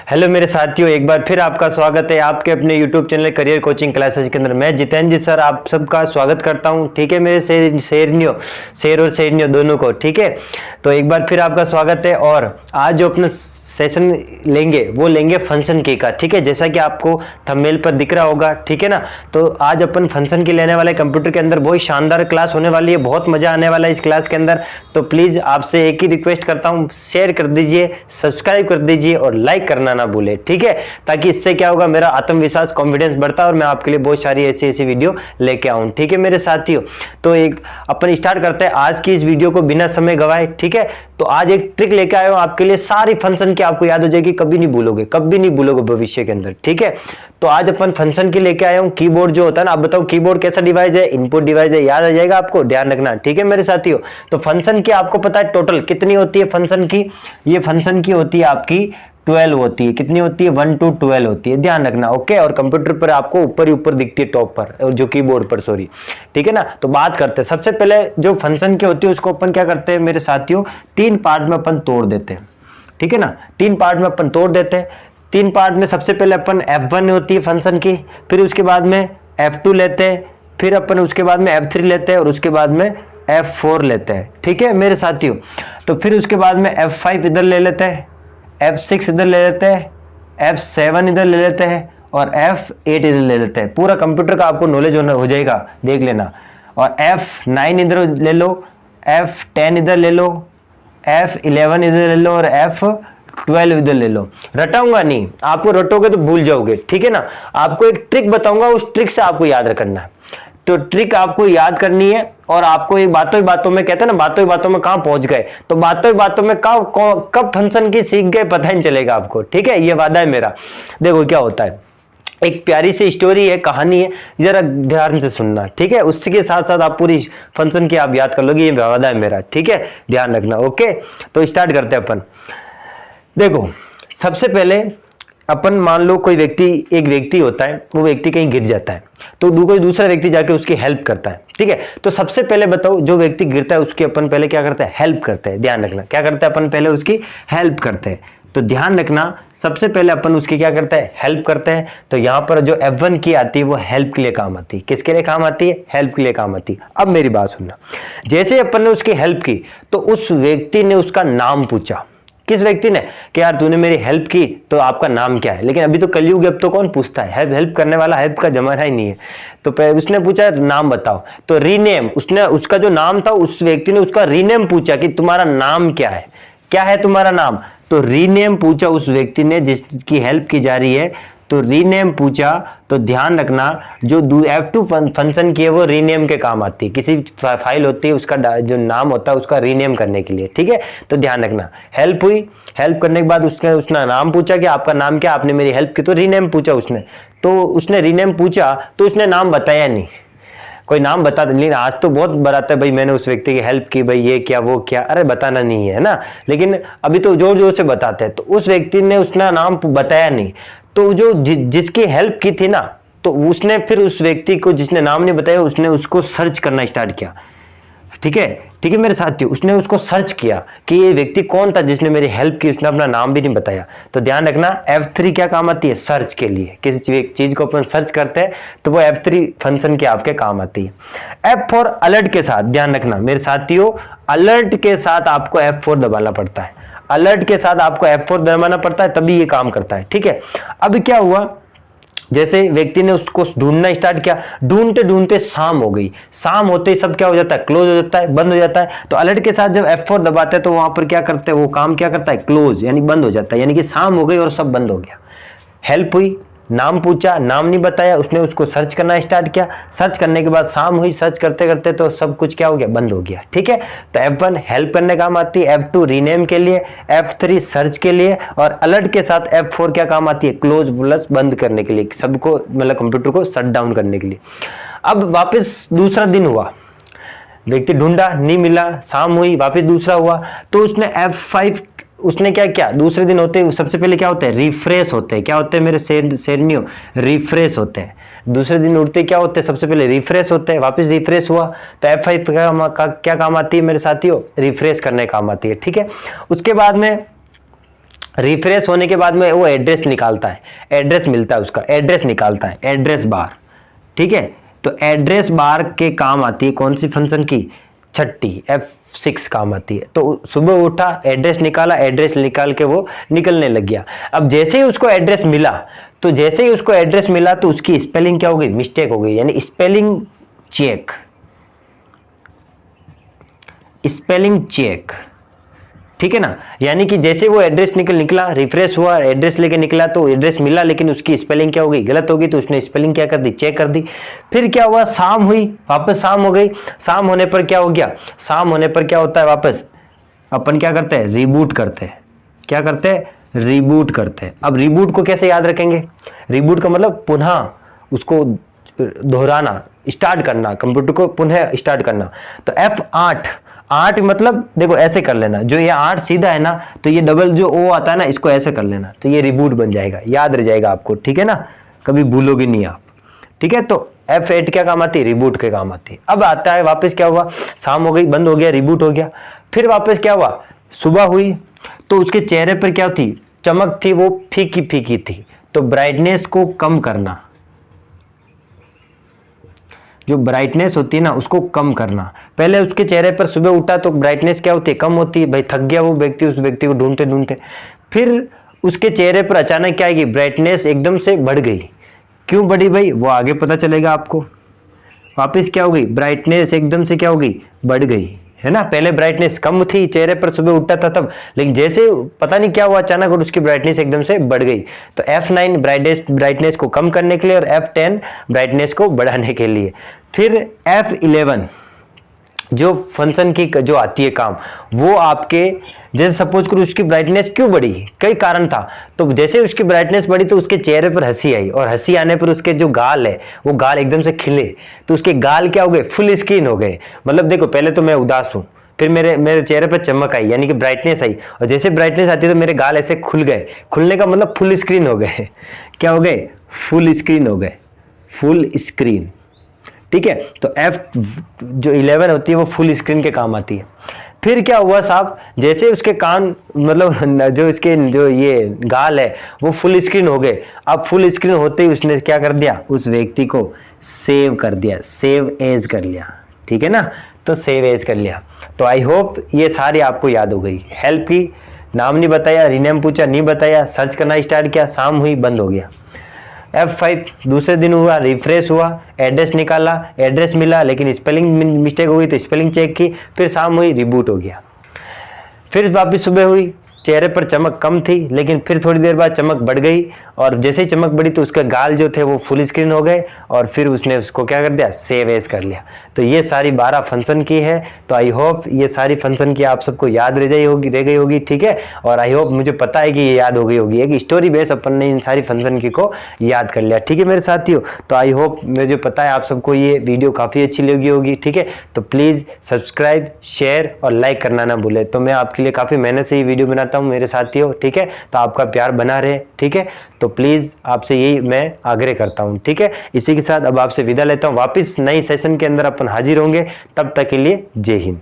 Hello मेरे साथियों, एक बार फिर आपका स्वागत है आपके अपने YouTube channel career coaching classes के अंदर। मैं जितेंद्र जी सर आप सबका स्वागत करता हूं। ठीक है मेरे शेर और शेरनियों दोनों को। ठीक है, तो एक बार फिर आपका स्वागत है। और आज जो अपना सेशन लेंगे वो लेंगे फंक्शन की का। ठीक है, जैसा कि आपको थंबनेल पर दिख रहा होगा। ठीक है ना, तो आज अपन फंक्शन की लेने वाले कंप्यूटर के अंदर बहुत शानदार क्लास होने वाली है, बहुत मजा आने वाला है इस क्लास के अंदर। तो प्लीज आपसे एक ही रिक्वेस्ट करता हूं, शेयर कर दीजिए, सब्सक्राइब कर दीजिए और लाइक करना ना भूले। ठीक है, ताकि इससे क्या होगा, मेरा आत्मविश्वास कॉन्फिडेंस बढ़ता है और मैं आपके लिए बहुत सारी ऐसी वीडियो लेके आऊं। ठीक है मेरे साथियों, तो एक अपन स्टार्ट करते हैं आज की इस वीडियो को बिना समय गवाए। ठीक है, तो आज एक ट्रिक लेके आया हूं आपके लिए, सारी फंक्शन की आपको याद हो जाएगी, कभी नहीं भूलोगे, कभी नहीं भूलोगे भविष्य के अंदर। ठीक है, तो आज अपन फंक्शन की लेके आया हूं। कीबोर्ड जो होता है ना, आप बताओ कीबोर्ड कैसा डिवाइस है, इनपुट डिवाइस है, याद आ जाएगा आपको, ध्यान रखना। ठीक है मेरे साथियों, तो फंक्शन की आपको पता है टोटल कितनी होती है फंक्शन की, ये फंक्शन की होती है आपकी 12 होती है। कितनी होती है? 1 to 12 होती है, ध्यान रखना। ओके, और कंप्यूटर पर आपको ऊपर ही ऊपर दिखती है, टॉप पर, और जो कीबोर्ड पर, सॉरी। ठीक है ना, तो बात करते हैं। सबसे पहले जो फंक्शन की होती है उसको अपन क्या करते हैं मेरे साथियों, 3 पार्ट में अपन तोड़ देते हैं। ठीक है ना, 3 पार्ट में अपन तोड़ देते हैं। 3 पार्ट में सबसे पहले अपन F1 होती है फंक्शन की, फिर उसके बाद में F2 लेते हैं, फिर अपन उसके बाद में F3 लेते हैं और उसके बाद में F4 लेते हैं। ठीक है मेरे साथियों, तो फिर उसके बाद में F5 इधर ले लेते हैं, F6 इधर ले लेते हैं, F7 इधर ले लेते हैं और F8 इधर ले लेते हैं। पूरा कंप्यूटर का आपको नॉलेज हो जाएगा, देख लेना। और F9 इधर ले लो, F10 इधर ले लो, F11 इधर ले लो और F12 इधर ले लो। रटाऊंगा नहीं, आपको रटोगे तो भूल जाओगे। ठीक है ना, आपको एक ट्रिक बताऊंगा, उस ट्रिक से आपको याद रखना है। तो ट्रिक आपको याद करनी है और आपको एक बातों ही बातों में, कहते हैं ना बातों ही बातों में कहां पहुंच गए, तो बातों ही बातों में कब फंक्शन की सीख गए पता ही नहीं चलेगा आपको। ठीक है, ये वादा है मेरा। देखो क्या होता है, एक प्यारी सी स्टोरी है, कहानी है, जरा ध्यान से सुनना। ठीक है, उसी के साथ साथ आप पूरी फंक्शन की आप याद कर लोगे, ये वादा है मेरा। ठीक है, ध्यान रखना। ओके, तो स्टार्ट करते हैं अपन। देखो सबसे पहले अपन मान लो एक व्यक्ति होता है, वो व्यक्ति कहीं गिर जाता है, तो कोई दूसरा व्यक्ति जाके उसकी हेल्प करता है। ठीक है, तो सबसे पहले बताओ, जो व्यक्ति गिरता है उसकी अपन पहले क्या करते हैं? हेल्प करते हैं। ध्यान रखना, क्या करते हैं अपन? पहले उसकी हेल्प करते हैं। तो ध्यान रखना, सबसे पहले अपन उसकी क्या करते हैं? हेल्प करते हैं। तो यहां पर जो F1 की आती है वो हेल्प के लिए काम आती है। किसके लिए काम आती है? हेल्प के लिए काम आती है। अब मेरी बात सुनना, जैसे अपन ने उसकी हेल्प की तो उस व्यक्ति ने उसका नाम पूछा। किस व्यक्ति ने? कि यार तूने मेरी हेल्प की तो आपका नाम क्या है? लेकिन अभी तो कलयुग है, अब तो कौन पूछता है, हेल्प करने वाला, हेल्प का जमाना ही नहीं है। तो उसने पूछा नाम बताओ, तो रीनेम, उसने उसका जो नाम था उस व्यक्ति ने उसका रीनेम पूछा कि तुम्हारा नाम क्या है, क्या है तुम्हारा नाम? तो रीनेम पूछा उस व्यक्ति ने जिसकी हेल्प की जा रही है, तो रीनेम पूछा। तो ध्यान रखना, जो F2 फंक्शन की है वो रीनेम के काम आती है। किसी फाइल होती है उसका जो नाम होता है उसका रीनेम करने के लिए। ठीक है, तो ध्यान रखना, हेल्प हुई, हेल्प करने के बाद उसने नाम पूछा कि आपका नाम क्या, आपने मेरी हेल्प की, तो रीनेम पूछा उसने। तो उसने रीनेम पूछा तो उसने नाम बताया नहीं, कोई नाम बता दे। लेकिन आज तो बहुत बताता है भाई मैंने उस व्यक्ति की हेल्प की, भाई ये क्या वो क्या, अरे बताना नहीं है ना, लेकिन अभी तो जोर जोर से बताते हैं। तो उस व्यक्ति ने उसका नाम बताया नहीं, तो जो जिसकी हेल्प की थी ना, तो उसने फिर उस व्यक्ति को जिसने नाम नहीं बताया उसने उसको सर्च करना स्टार्ट किया। ठीक है, ठीक है मेरे साथियों, उसने उसको सर्च किया कि ये व्यक्ति कौन था जिसने मेरी हेल्प की, उसने अपना नाम भी नहीं बताया। तो ध्यान रखना, F3 क्या काम आती है? सर्च के लिए। किसी चीज को अपन सर्च करते हैं तो वो F3 फंक्शन के आपके काम आती है। F4 अलर्ट के साथ, ध्यान रखना मेरे साथियों, अलर्ट के साथ आपको F4 दबाना पड़ता है। अलर्ट के साथ आपको F4 दबाना पड़ता है, तभी ये काम करता है। ठीक है, अब क्या हुआ, जैसे व्यक्ति ने उसको ढूंढना स्टार्ट किया, ढूंढते ढूंढते शाम हो गई। शाम होते ही सब क्या हो जाता है? क्लोज हो जाता है, बंद हो जाता है। तो अलर्ट के साथ जब F4 दबाते हैं तो वहां पर क्या करते हैं, वो काम क्या करता है? क्लोज, यानी बंद हो जाता है, यानी कि शाम हो गई और सब बंद हो गया। हेल्प हुई, नाम पूछा, नाम नहीं बताया, उसने उसको सर्च करना स्टार्ट किया, सर्च करने के बाद शाम हुई, सर्च करते करते तो सब कुछ क्या हो गया? बंद हो गया। ठीक है, तो F1 हेल्प करने काम आती है, F2 रीनेम के लिए, F3 सर्च के लिए, और अलर्ट के साथ F4 क्या काम आती है? क्लोज प्लस बंद करने के लिए, सबको मतलब कंप्यूटर को शट डाउन करने के लिए। अब वापस दूसरा दिन हुआ, व्यक्ति ढूंढा नहीं मिला, शाम हुई, वापस दूसरा हुआ, तो उसने F5 उसने क्या किया? दूसरे दिन होते हैं सबसे पहले क्या होता है? रिफ्रेश होते हैं। क्या होते हैं मेरे शेरनियों? रिफ्रेश होते हैं। दूसरे दिन उठते क्या होते हैं? सबसे पहले रिफ्रेश होते हैं, वापस रिफ्रेश हुआ तो F5 क्या काम आती है मेरे साथियों? रिफ्रेश करने काम आती है। ठीक है, उसके बाद में रिफ्रेश होने के बाद में वो एड्रेस निकालता है, एड्रेस मिलता है, उसका एड्रेस निकालता है, एड्रेस बार। ठीक है, तो एड्रेस बार के काम आती है कौन सी फंक्शन की, छठी F6 काम आती है। तो सुबह उठा, एड्रेस निकाला, एड्रेस निकाल के वो निकलने लग गया। अब जैसे ही उसको एड्रेस मिला, तो जैसे ही उसको एड्रेस मिला तो उसकी स्पेलिंग क्या हो गई, मिस्टेक हो गई, यानी स्पेलिंग चेक, स्पेलिंग चेक। ठीक है ना, यानी कि जैसे वो एड्रेस निकला, रिफ्रेश हुआ, एड्रेस लेके निकला, तो एड्रेस मिला लेकिन उसकी स्पेलिंग क्या हो गई, गलत हो गई, तो उसने स्पेलिंग क्या कर दी, चेक कर दी। फिर क्या हुआ, शाम हुई, वापस शाम हो गई। शाम होने पर क्या हो गया, शाम होने पर क्या होता है, वापस अपन क्या करते हैं, रिबूट करते हैं। क्या करते हैं, रिबूट करते हैं। अब रिबूट को कैसे याद रखेंगे, रिबूट का मतलब पुनः उसको दोहराना, स्टार्ट करना, कंप्यूटर को पुनः स्टार्ट करना। तो F8, 8 मतलब देखो ऐसे कर लेना, जो ये 8 सीधा है ना, तो ये डबल जो O आता है ना, इसको ऐसे कर लेना, तो ये रिबूट बन जाएगा, याद रह जाएगा आपको। ठीक है ना, कभी भूलोगे नहीं आप। ठीक है, तो F8 क्या काम आती है, रिबूट के काम आती है। अब आता है वापस, क्या हुआ, शाम हो गई, बंद हो गया, रिबूट हो गया। फिर वापस क्या हुआ, सुबह हुई, तो उसके चेहरे पर क्या थी, चमक थी, वो फीकी फीकी थी, तो ब्राइटनेस को कम करना, जो ब्राइटनेस होती है ना उसको कम करना। पहले उसके चेहरे पर सुबह उठा तो ब्राइटनेस क्या होती है, कम होती है, भाई थक गया वो व्यक्ति, उस व्यक्ति को ढूंढते ढूंढते। फिर उसके चेहरे पर अचानक क्या आएगी, ब्राइटनेस एकदम से बढ़ गई। क्यों बढ़ी भाई, वो आगे पता चलेगा आपको। वापस क्या हो गई, ब्राइटनेस एकदम से क्या हो गई, बढ़ गई, है ना। पहले ब्राइटनेस कम थी, चेहरे पर सुबह उठता था तब, लेकिन जैसे पता नहीं क्या हुआ अचानक और उसकी ब्राइटनेस एकदम से बढ़ गई। तो F9 ब्राइटनेस को कम करने के लिए और F10 ब्राइटनेस को बढ़ाने के लिए। फिर F11 जो फंक्शन की जो आती है काम, वो आपके जैसे सपोज करो उसकी ब्राइटनेस क्यों बढ़ी, कई कारण था। तो जैसे उसकी ब्राइटनेस बढ़ी तो उसके चेहरे पर हंसी आई, और हंसी आने पर उसके जो गाल है वो गाल एकदम से खिले, तो उसके गाल क्या हो गए, फुल स्क्रीन हो गए। मतलब देखो, पहले तो मैं उदास हूं, फिर मेरे चेहरे पर चमक आई, यानी कि ब्राइटनेस आई, और जैसे ब्राइटनेस आती है तो मेरे गाल ऐसे खुल गए। खुलने का मतलब फुल स्क्रीन हो गए। क्या हो गए, फुल स्क्रीन हो गए, फुल स्क्रीन। ठीक है, तो F जो 11 होती है वो फुल स्क्रीन के काम आती है। फिर क्या हुआ साहब, जैसे उसके कान मतलब जो इसके जो ये गाल है वो फुल स्क्रीन हो गए। अब फुल स्क्रीन होते ही उसने क्या कर दिया, उस व्यक्ति को सेव कर दिया, सेव एज कर लिया। ठीक है ना, तो सेव एज कर लिया। तो आई होप ये सारी आपको याद हो गई। हेल्प की, नाम नहीं बताया, रीनेम पूछा नहीं बताया, सर्च करना स्टार्ट किया, शाम हुई, बंद हो गया। F5 दूसरे दिन हुआ, रिफ्रेश हुआ, एड्रेस निकाला, एड्रेस मिला, लेकिन स्पेलिंग मिस्टेक हो गई तो स्पेलिंग चेक की। फिर शाम हुई, रिबूट हो गया। फिर वापस सुबह हुई, चेहरे पर चमक कम थी, लेकिन फिर थोड़ी देर बाद चमक बढ़ गई, और जैसे ही चमक बढ़ी तो उसके गाल जो थे वो फुल स्क्रीन हो गए, और फिर उसने उसको क्या कर दिया, सेव एज कर लिया। तो ये सारी 12 फंक्शन की है। तो आई होप ये सारी फंक्शन की आप सबको याद रह गई होगी। ठीक है, और आई होप, मुझे पता है कि ये याद हो गई होगी, एक स्टोरी बेस अपन ने इन सारी फंक्शन की को याद कर लिया। ठीक है मेरे साथियों, तो आई होप, मुझे पता है आप सबको ये वीडियो काफ़ी अच्छी लगी होगी। ठीक है, तो प्लीज़ सब्सक्राइब, शेयर और लाइक करना ना भूले। तो मैं आपके लिए काफ़ी मेहनत से ये वीडियो बनाता हूँ मेरे साथियों। ठीक है, तो आपका प्यार बना रहे। ठीक है, तो प्लीज़ आपसे यही मैं आग्रह करता हूँ। ठीक है, इसी के साथ अब आपसे विदा लेता हूँ। वापस नई सेशन के अंदर अपन हाजिर होंगे, तब तक के लिए जय हिंद।